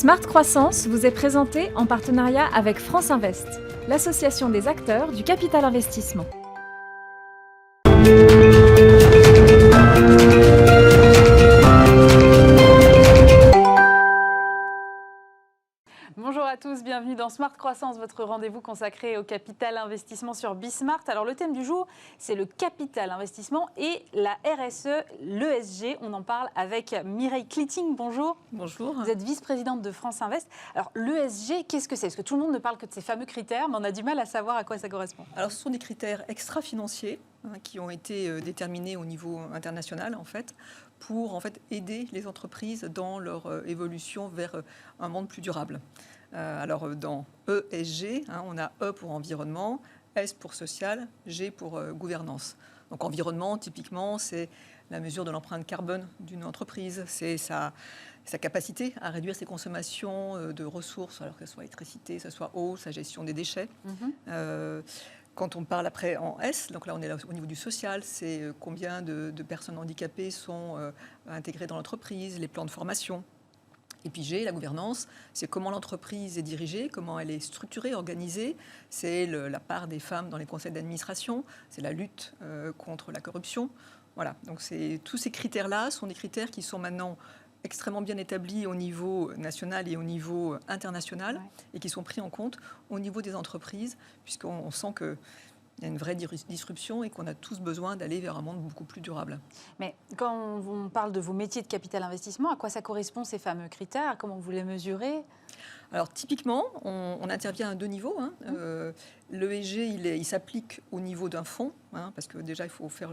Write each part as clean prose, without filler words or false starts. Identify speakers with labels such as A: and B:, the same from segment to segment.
A: Smart Croissance vous est présenté en partenariat avec France Invest, l'association des acteurs du capital investissement.
B: Bonjour à tous, bienvenue dans Smart Croissance, votre rendez-vous consacré au capital investissement sur Bismart. Alors le thème du jour, c'est le capital investissement et la RSE, l'ESG. On en parle avec Mireille Cliting, bonjour.
C: Bonjour.
B: Vous êtes vice-présidente de France Invest. Alors l'ESG, qu'est-ce que c'est? Parce que tout le monde ne parle que de ces fameux critères, mais on a du mal à savoir à quoi ça correspond.
C: Alors ce sont des critères extra-financiers qui ont été déterminés au niveau international pour aider les entreprises dans leur évolution vers un monde plus durable. Alors dans ESG, on a E pour environnement, S pour social, G pour gouvernance. Donc environnement, typiquement, c'est la mesure de l'empreinte carbone d'une entreprise, c'est sa capacité à réduire ses consommations de ressources, alors que ce soit électricité, que ce soit eau, sa gestion des déchets. Quand on parle après en S, donc là on est là au niveau du social, c'est combien de personnes handicapées sont intégrées dans l'entreprise, les plans de formation. Et puis G, la gouvernance, c'est comment l'entreprise est dirigée, comment elle est structurée, organisée. C'est la part des femmes dans les conseils d'administration, c'est la lutte contre la corruption. Voilà, donc tous ces critères-là sont des critères qui sont maintenant extrêmement bien établis au niveau national et au niveau international, et qui sont pris en compte au niveau des entreprises, puisqu'on sent qu'il y a une vraie disruption et qu'on a tous besoin d'aller vers un monde beaucoup plus durable.
B: Mais quand on parle de vos métiers de capital investissement, à quoi ça correspond ces fameux critères? Comment vous les mesurez?
C: Alors typiquement, on intervient à deux niveaux. L'ESG, il s'applique au niveau d'un fonds, parce que déjà il faut faire,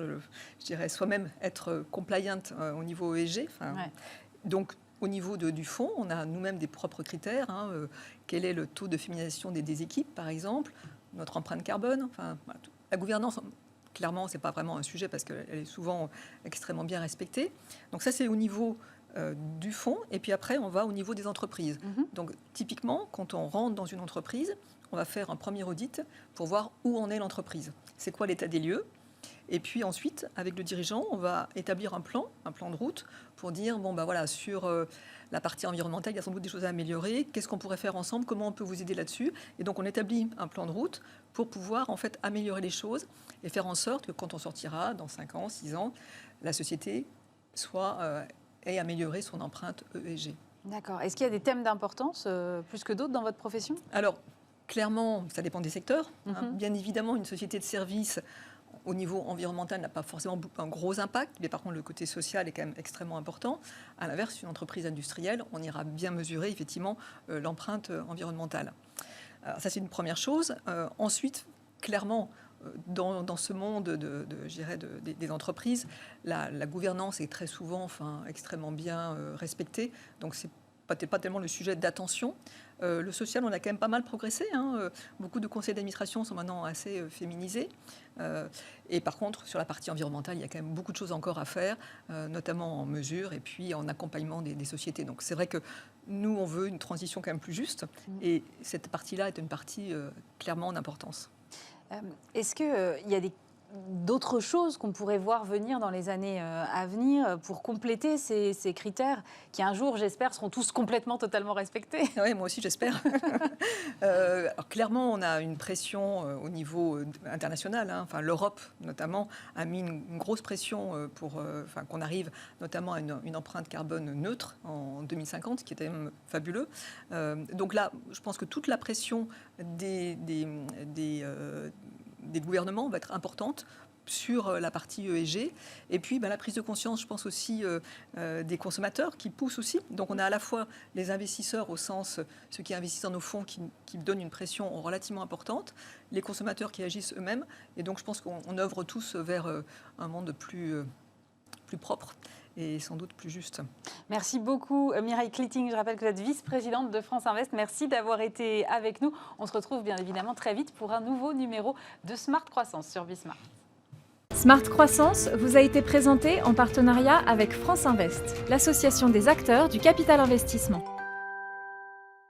C: soi-même être compliant au niveau ESG. Donc, au niveau du fonds, on a nous-mêmes des propres critères. Quel est le taux de féminisation des équipes, par exemple, notre empreinte carbone. La gouvernance, clairement, ce n'est pas vraiment un sujet parce qu'elle est souvent extrêmement bien respectée. Donc ça, c'est au niveau du fonds. Et puis après, on va au niveau des entreprises. Donc typiquement, quand on rentre dans une entreprise, on va faire un premier audit pour voir où en est l'entreprise. C'est quoi l'état des lieux? Et puis ensuite, avec le dirigeant, on va établir un plan de route pour dire, sur la partie environnementale, il y a sans doute des choses à améliorer. Qu'est-ce qu'on pourrait faire ensemble? Comment on peut vous aider là-dessus? Et donc, on établit un plan de route pour pouvoir, améliorer les choses et faire en sorte que quand on sortira, dans 5 ans, 6 ans, la société ait amélioré son empreinte ESG.
B: D'accord. Est-ce qu'il y a des thèmes d'importance plus que d'autres dans votre profession?
C: Alors, clairement, ça dépend des secteurs. Bien évidemment, une société de services au niveau environnemental n'a pas forcément un gros impact, mais par contre le côté social est quand même extrêmement important. À l'inverse, une entreprise industrielle, on ira bien mesurer effectivement l'empreinte environnementale. Alors, ça c'est une première chose. Ensuite, clairement, dans ce monde des entreprises, la gouvernance est très souvent extrêmement bien respectée, donc c'est pas tellement le sujet d'attention. Le social, on a quand même pas mal progressé. Beaucoup de conseils d'administration sont maintenant assez féminisés. Et par contre, sur la partie environnementale, il y a quand même beaucoup de choses encore à faire, notamment en mesure et puis en accompagnement des sociétés. Donc c'est vrai que nous, on veut une transition quand même plus juste. Et cette partie-là est une partie clairement d'importance.
B: Est-ce qu'il y a d'autres choses qu'on pourrait voir venir dans les années à venir pour compléter ces critères qui un jour, j'espère, seront tous complètement, totalement respectés?
C: Oui, moi aussi j'espère. Alors, clairement, on a une pression au niveau international. L'Europe, notamment, a mis une grosse pression pour qu'on arrive notamment à une empreinte carbone neutre en 2050, ce qui était même fabuleux. Donc là, je pense que toute la pression des gouvernements va être importante sur la partie ESG. Et puis la prise de conscience, je pense aussi des consommateurs qui poussent aussi. Donc on a à la fois les investisseurs au sens, ceux qui investissent dans nos fonds qui donnent une pression relativement importante, les consommateurs qui agissent eux-mêmes. Et donc je pense qu'on œuvre tous vers un monde plus propre et sans doute plus juste.
B: Merci beaucoup Mireille Cliting. Je rappelle que vous êtes vice-présidente de France Invest. Merci d'avoir été avec nous. On se retrouve bien évidemment très vite pour un nouveau numéro de Smart Croissance sur Bismart.
A: Smart Croissance vous a été présenté en partenariat avec France Invest, l'association des acteurs du capital investissement.